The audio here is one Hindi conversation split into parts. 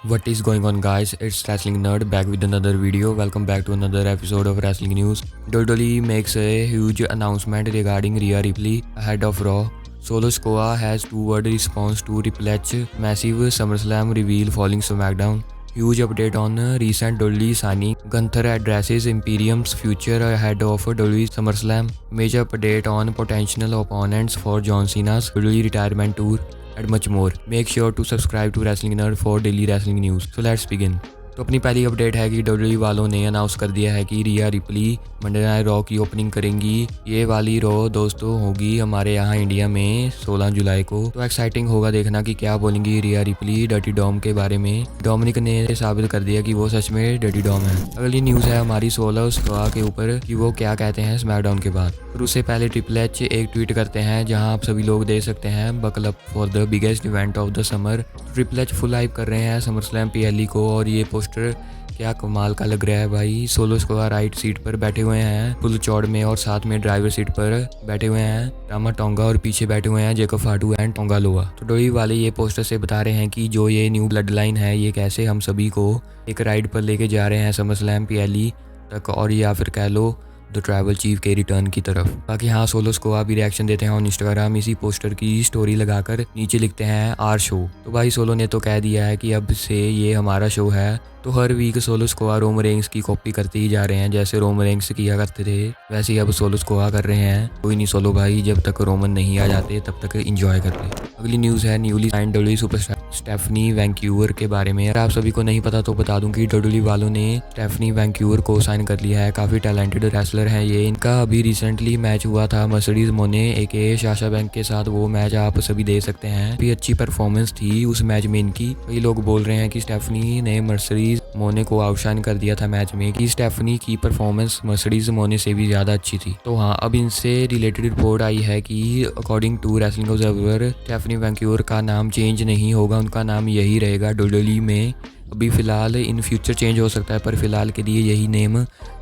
What is going on, guys? It's Wrestling Nerd back with another video. Welcome back to another episode of Wrestling News. WWE makes a huge announcement regarding Rhea Ripley ahead of Raw. Solo Sikoa has two-word response to Triple H massive SummerSlam reveal following SmackDown. Huge update on recent WWE signing. Gunther addresses Imperium's future ahead of WWE SummerSlam. Major update on potential opponents for John Cena's WWE retirement tour. And much more. Make sure to subscribe to Wrestling Nerd for daily wrestling news. So let's begin. तो अपनी पहली अपडेट है कि WWE वालों ने अनाउंस कर दिया है कि रिया रिप्ली मंडे नाइट रॉ की ओपनिंग करेंगी। ये वाली रॉ दोस्तों होगी हमारे यहाँ इंडिया में 16 जुलाई को। तो एक्साइटिंग होगा देखना कि क्या बोलेंगी रिया रिप्ली डर्टी डॉम के बारे में। डोमिनिक ने साबित कर दिया कि वो सच में डर्टी डॉम है। अगली न्यूज़ है हमारी सोलो सिकोआ के ऊपर कि वो क्या कहते हैं स्मैकडाउन के बाद। और उससे पहले ट्रिपल एच एक ट्वीट करते हैं जहां आप सभी लोग देख सकते हैं buckle up for the biggest event of the summer. Triple H full hype कर रहे हैं समर स्लैम पीएलई को और ये पोस्टर क्या कमाल का लग रहा है भाई। सोलो सिकोआ राइट सीट पर बैठे हुए हैं फुल चौड़ में और साथ में ड्राइवर सीट पर बैठे हुए हैं टामा टोंगा और पीछे बैठे हुए हैं जेकब फाटू एंड टोंगा लोआ। तो डोली वाले ये पोस्टर से बता रहे हैं कि जो ये न्यू ब्लड लाइन है ये कैसे हम सभी को एक राइड पर लेके जा रहे हैं समर स्लैम पीएलई तक और या फिर कह लो द ट्रैवल चीफ के रिटर्न की तरफ। बाकी हाँ सोलो सिकोआ भी रिएक्शन देते हैं ऑन इंस्टाग्राम इसी पोस्टर की स्टोरी लगाकर नीचे लिखते हैं आर शो। तो भाई सोलो ने तो कह दिया है कि अब से ये हमारा शो है। तो हर वीक सोलो सिकोआ रोम रेंग्स की कॉपी करते ही जा रहे हैं। जैसे रोम रेंग्स किया करते थे वैसे ही अब सोलो सिकोआ कर रहे हैं। कोई नहीं सोलो भाई, जब तक रोमन नहीं आ जाते तब तक एंजॉय करते। अगली न्यूज़ है newly signed WWE superstar Stephanie Vaquer के बारे में। अगर आप सभी को नहीं पता तो बता दूं कि डब्ल्यूडब्ल्यूई वालों ने स्टेफनी वैंक्यूअर को साइन कर लिया है। काफ़ी टैलेंटेड रेसलर है ये। इनका अभी रिसेंटली मैच हुआ था मर्सिडीज मोने एके साशा बैंक के साथ। वो मैच आप सभी देख सकते हैं। भी अच्छी परफॉर्मेंस थी उस मैच में इनकी। कई लोग बोल रहे हैं कि स्टेफनी ने मर्सिडीज मोने को आउटशाइन कर दिया था मैच में, कि स्टेफनी की परफॉर्मेंस मर्सिडीज मोने से भी ज़्यादा अच्छी थी। तो हाँ अब इनसे रिलेटेड रिपोर्ट आई है कि according to wrestling observer Stephanie Vaquer का नाम चेंज नहीं होगा, उनका नाम यही रहेगा डब्ल्यूडब्ल्यूई में। अभी फ़िलहाल इन फ्यूचर चेंज हो सकता है पर फिलहाल के लिए यही नेम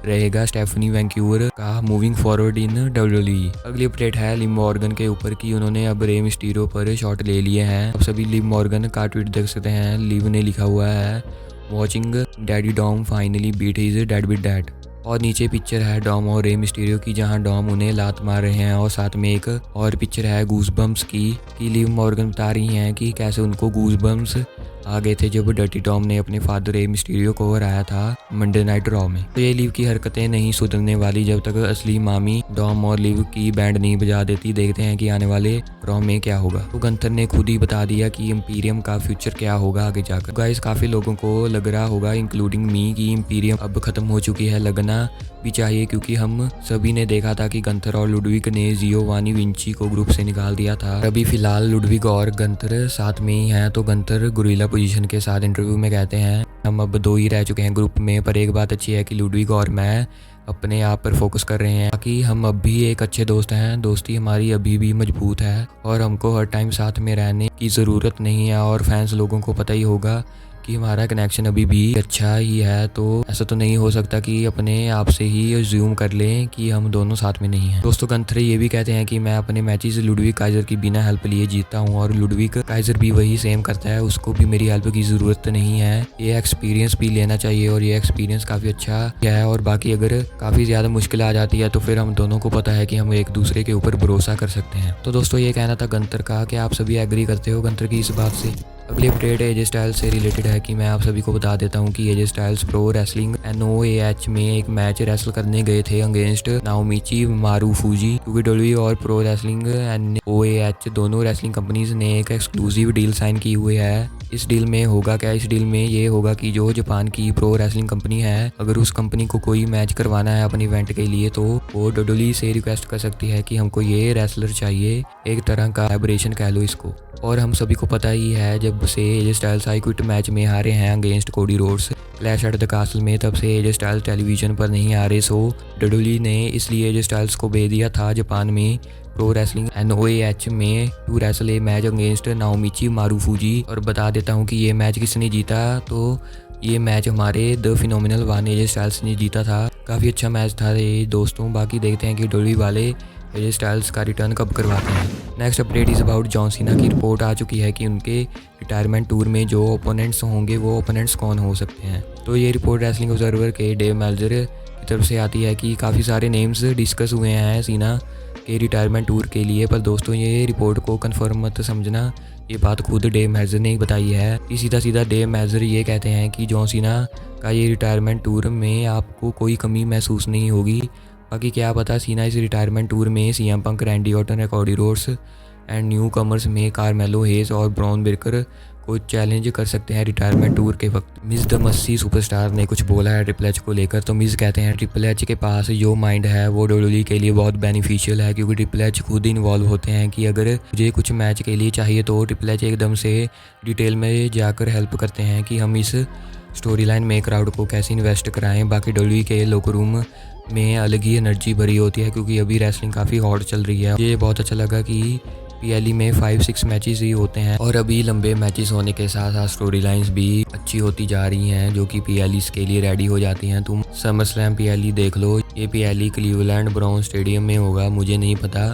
रहेगा स्टेफनी वैंक्यूअर का मूविंग फॉरवर्ड इन डब्ल्यूडब्ल्यूई। अगली अपडेट है लिव मॉर्गन के ऊपर कि उन्होंने अब रे मिस्टीरियो पर शॉट ले लिए हैं। अब सभी लिव मॉर्गन का ट्वीट देख सकते हैं। लिव ने लिखा हुआ है watching daddy Dom finally beat his dad with dad. और नीचे पिक्चर है डॉम और रे मिस्टीरियो की जहां डॉम उन्हें लात मार रहे हैं और साथ में एक और पिक्चर है गूज़बम्प्स की कि लिव मॉर्गन बता रही हैं कि कैसे उनको गूज़बम्प्स आ गए थे जब डर्टी डॉम ने अपने फादर रे मिस्टीरियो को हराया था मंडे नाइट रॉ में। तो ये लिव की हरकतें नहीं सुधरने वाली जब तक असली मामी डॉम और लिव की बैंड नहीं बजा देती। देखते हैं कि आने वाले रॉ में क्या होगा। तो गंथर ने खुद ही बता दिया कि इंपीरियम का फ्यूचर क्या होगा आगे जाकर। गाइस काफी लोगों को लग रहा होगा इंक्लूडिंग मी कि इंपीरियम अब खत्म हो चुकी है। लगना भी चाहिए क्योंकि हम सभी ने देखा था कि गंथर और लुडविग ने जियोवानी विंची को ग्रुप से निकाल दिया था। अभी फिलहाल लुडविग और गंथर साथ में ही हैं। तो गंथर गुरिल्ला पोजीशन के साथ इंटरव्यू में कहते हैं हम अब 2 ही रह चुके हैं ग्रुप में, पर एक बात अच्छी है कि लुडविग और मैं अपने आप पर फोकस कर रहे हैं ताकि हम अब भी एक अच्छे दोस्त हैं। दोस्ती हमारी अभी भी मजबूत है और हमको हर टाइम साथ में रहने की ज़रूरत नहीं है। और फैंस लोगों को पता ही होगा कि हमारा कनेक्शन अभी भी अच्छा ही है। तो ऐसा तो नहीं हो सकता कि अपने आप से ही अज्यूम कर लें कि हम दोनों साथ में नहीं हैं। दोस्तों गंथर ये भी कहते हैं कि मैं अपने मैचेस लुडविग काइजर की बिना हेल्प लिए जीतता हूं और लुडविग काइजर भी वही सेम करता है, उसको भी मेरी हेल्प की ज़रूरत नहीं है। ये एक्सपीरियंस भी लेना चाहिए और ये एक्सपीरियंस काफ़ी अच्छा है। और बाकी अगर काफ़ी ज़्यादा मुश्किल आ जाती है तो फिर हम दोनों को पता है कि हम एक दूसरे के ऊपर भरोसा कर सकते हैं। तो दोस्तों ये कहना था गंथर का। कि आप सभी एग्री करते हो गंथर की इस बात से? अगली अपडेट एजे स्टाइल्स से रिलेटेड है कि मैं आप सभी को बता देता हूं कि AJ Styles pro wrestling NOAH में एक मैच रेसल करने गए थे अगेंस्ट नाओमिची मारूफूजी। क्योंकि डब्ल्यूडब्ल्यूई और प्रो रेसलिंग NOAH दोनों रेसलिंग कंपनीज ने एक एक्सक्लूसिव डील साइन की हुई है। इस डील में होगा क्या? इस डील में ये होगा कि जो जापान की प्रो रेसलिंग कंपनी है अगर उस कंपनी को कोई मैच करवाना है अपने इवेंट के लिए तो वो डब्ल्यूडब्ल्यूई से रिक्वेस्ट कर सकती है कि हमको ये रेसलर चाहिए, एक तरह का कोलैबोरेशन कह लो इसको। और हम सभी को पता ही है जब से AJ Styles I quit match में हारे हैं against Cody Rhodes clash at the castle में, तब से एजे स्टाइल्स टेलीविजन पर नहीं आ रहे। सो डब्ल्यूडब्ल्यूई ने इसलिए एजे स्टाइल्स को भेज दिया था जापान में प्रो रेसलिंग NOAH में to wrestle a match against Naomichi Marufuji. और बता देता हूँ कि ये मैच किसने जीता। तो ये मैच हमारे the phenomenal one AJ Styles ने जीता था। काफ़ी अच्छा मैच था ये दोस्तों। बाकी देखते हैं कि डब्ल्यूडब्ल्यूई वाले एजे स्टाइल्स का रिटर्न कब करवाते हैं। Next update is about John Cena की रिपोर्ट आ चुकी है कि उनके रिटायरमेंट टूर में जो ओपोनेंट्स होंगे वो ओपोनेंट्स कौन हो सकते हैं। तो ये रिपोर्ट रेसलिंग ऑब्जर्वर के डेव मेल्जर की तरफ से आती है कि काफ़ी सारे नेम्स डिस्कस हुए हैं सीना के रिटायरमेंट टूर के लिए, पर दोस्तों ये रिपोर्ट को कंफर्म मत समझना, ये बात खुद डेव मेल्जर ने बताई है। सीधा सीधा डेव मेल्जर ये कहते हैं कि जॉन सीना का ये रिटायरमेंट टूर में आपको कोई कमी महसूस नहीं होगी। बाकी क्या पता सीना इस रिटायरमेंट टूर में CM Punk, Randy Orton, Cody Rhodes and new commerce में कार्मेलो हेज और ब्रॉन ब्रेकर को चैलेंज कर सकते हैं रिटायरमेंट टूर के वक्त। मिस द मस्सी सुपरस्टार ने कुछ बोला है ट्रिपल एच को लेकर। तो मिस कहते हैं ट्रिपल एच के पास जो माइंड है वो डब्ल्यूडब्ल्यूई के लिए बहुत बेनिफिशियल है, क्योंकि ट्रिपल एच खुद इन्वॉल्व होते हैं कि अगर मुझे कुछ मैच के लिए चाहिए तो ट्रिपल एच एकदम से डिटेल में जाकर हेल्प करते हैं कि हम इस स्टोरी लाइन में क्राउड को कैसे इन्वेस्ट कराएं। बाकी डब्ल्यूडब्ल्यूई के लोकर रूम में अलग ही एनर्जी भरी होती है, क्योंकि अभी रेसलिंग काफ़ी हॉट चल रही है। ये बहुत अच्छा लगा कि पीएलई में 5-6 मैचेस ही होते हैं और अभी लंबे मैचेस होने के साथ साथ स्टोरी लाइन्स भी अच्छी होती जा रही हैं, जो कि पीएलईस के लिए रेडी हो जाती हैं। तुम समर स्लैम पीएलई देख लो, ये पीएलई क्लीवलैंड ब्राउन स्टेडियम में होगा। मुझे नहीं पता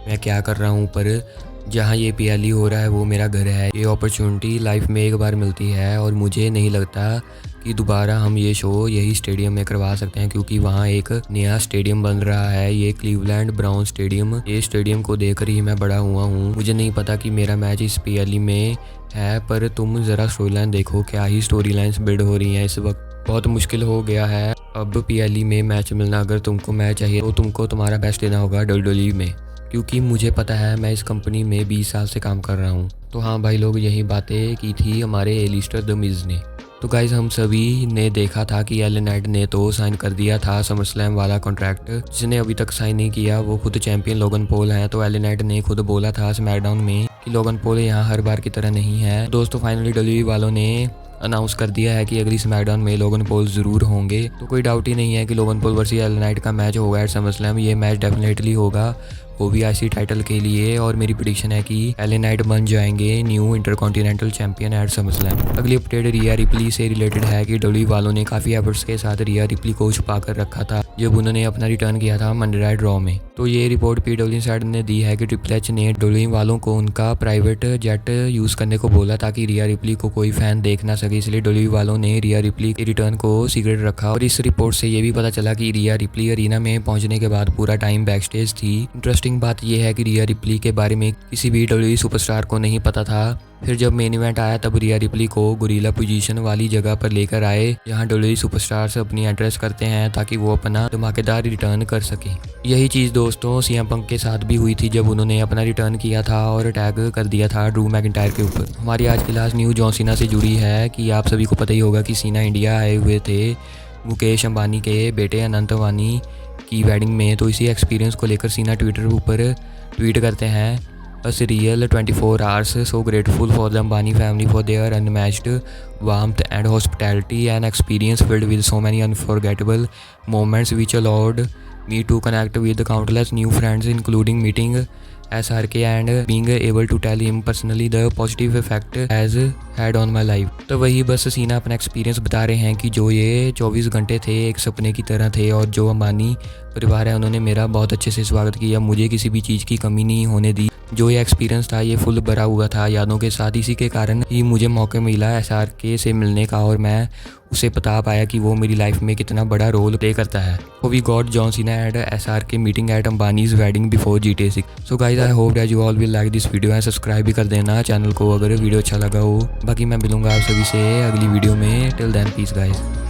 मैं क्या कर रहा हूँ, पर जहाँ ये पीएलई हो रहा है वो मेरा घर है। ये अपॉर्चुनिटी लाइफ में एक बार मिलती है और मुझे नहीं लगता कि दोबारा हम ये शो यही स्टेडियम में करवा सकते हैं, क्योंकि वहाँ एक नया स्टेडियम बन रहा है, ये क्लीवलैंड ब्राउन स्टेडियम। ये स्टेडियम को देखकर ही मैं बड़ा हुआ हूँ। मुझे नहीं पता कि मेरा मैच इस पीएलई में है, पर तुम ज़रा स्टोरी लाइन देखो, क्या ही स्टोरी लाइन्स बिल्ड हो रही हैं इस वक्त। बहुत मुश्किल हो गया है अब पीएलई में मैच मिलना। अगर तुमको मैच चाहिए तो तुमको तुम्हारा बेस्ट देना होगा डब्ल्यूडब्ल्यूई में, क्योंकि मुझे पता है मैं इस कंपनी में 20 साल से काम कर रहा हूँ। तो हाँ भाई लोग, यही बातें की थी हमारे एलिस्टर द मिज ने। तो गाइज हम सभी ने देखा था कि एलन नाइट ने तो साइन कर दिया था समर स्लैम वाला कॉन्ट्रैक्ट। जिसने अभी तक साइन नहीं किया वो खुद चैंपियन लोगन पॉल है। तो एलन नाइट ने खुद बोला था स्मैकडाउन में कि लोगन पॉल यहाँ हर बार की तरह नहीं है। दोस्तों फाइनली डब्ल्यूडब्ल्यूई वालों ने अनाउंस कर दिया है कि अगली स्मैकडाउन में लोगन पॉल ज़रूर होंगे। तो कोई डाउट ही नहीं है कि Logan Paul versus Alan Knight का मैच होगा एट समर स्लैम। ये मैच डेफिनेटली होगा, वो भी आईसी टाइटल के लिए। और मेरी प्रेडिक्शन है कि एलन नाइट बन जाएंगे new intercontinental champion at Summer Slam. अगली अपडेट रिया रिप्ली से रिलेटेड है कि डब्ल्यूडब्ल्यूई वालों ने काफ़ी एफर्ट्स के साथ रिया रिप्ली को छुपा कर रखा था जब उन्होंने अपना रिटर्न किया था मंडे नाइट रॉ में। तो ये रिपोर्ट पीडब्ल्यू साइड ने दी है कि ट्रिपल एच ने डब्ल्यूडब्ल्यूई वालों को उनका प्राइवेट जेट यूज़ करने को बोला ताकि रिया रिप्ली को कोई फैन देख ना सके, इसलिए डब्ल्यूडब्ल्यूई वालों ने रिया रिप्ली के रिटर्न को सीक्रेट रखा। और इस रिपोर्ट से ये भी पता चला कि रिया रिप्ली अरीना में पहुंचने के बाद पूरा टाइम बैक स्टेज थी। इंटरेस्टिंग बात यह है कि रिया रिप्ली के बारे में किसी भी डब्ल्यूडब्ल्यूई सुपरस्टार को नहीं पता था। फिर जब मेन इवेंट आया तब रिया रिप्ली को गोरिल्ला पोजीशन वाली जगह पर लेकर आए, जहां डब्ल्यूडब्ल्यूई सुपरस्टार्स अपनी एड्रेस करते हैं ताकि वो अपना धमाकेदार रिटर्न कर सकें। यही चीज़ दोस्तों सीएम पंक के साथ भी हुई थी जब उन्होंने अपना रिटर्न किया था और टैग कर दिया था ड्रू मैकिंटायर के ऊपर। हमारी आज की लास्ट न्यूज़ जॉन सीना से जुड़ी है कि आप सभी को पता ही होगा कि सीना इंडिया आए हुए थे मुकेश अंबानी के बेटे अनंत अंबानी की वेडिंग में। तो इसी एक्सपीरियंस को लेकर सीना ट्विटर ऊपर ट्वीट करते हैं, A surreal 24 hours, so grateful for the Ambani family for their unmatched warmth and hospitality, an experience filled with so many unforgettable moments which allowed me to connect with countless new friends, including meeting SRK and being able to tell him personally the positive effect has had on my life। तो वही बस सीना अपना एक्सपीरियंस बता रहे हैं कि जो ये 24 घंटे थे एक सपने की तरह थे, और जो अंबानी परिवार है उन्होंने मेरा बहुत अच्छे से स्वागत किया, मुझे किसी भी चीज़ की कमी नहीं होने दी। जो ये एक्सपीरियंस था ये फुल भरा हुआ था यादों के साथ। इसी के कारण ही मुझे मौका मिला SRK से मिलने का और मैं उसे बता पाया कि वो मेरी लाइफ में कितना बड़ा रोल प्ले करता है। So we got John Cena at SRK meeting at Ambani's wedding before GTA 6। So guys I hope that you all will like this video and subscribe भी कर देना चैनल को अगर वीडियो अच्छा लगा हो। बाकी मैं मिलूंगा आप सभी से अगली वीडियो में। Till then peace guys.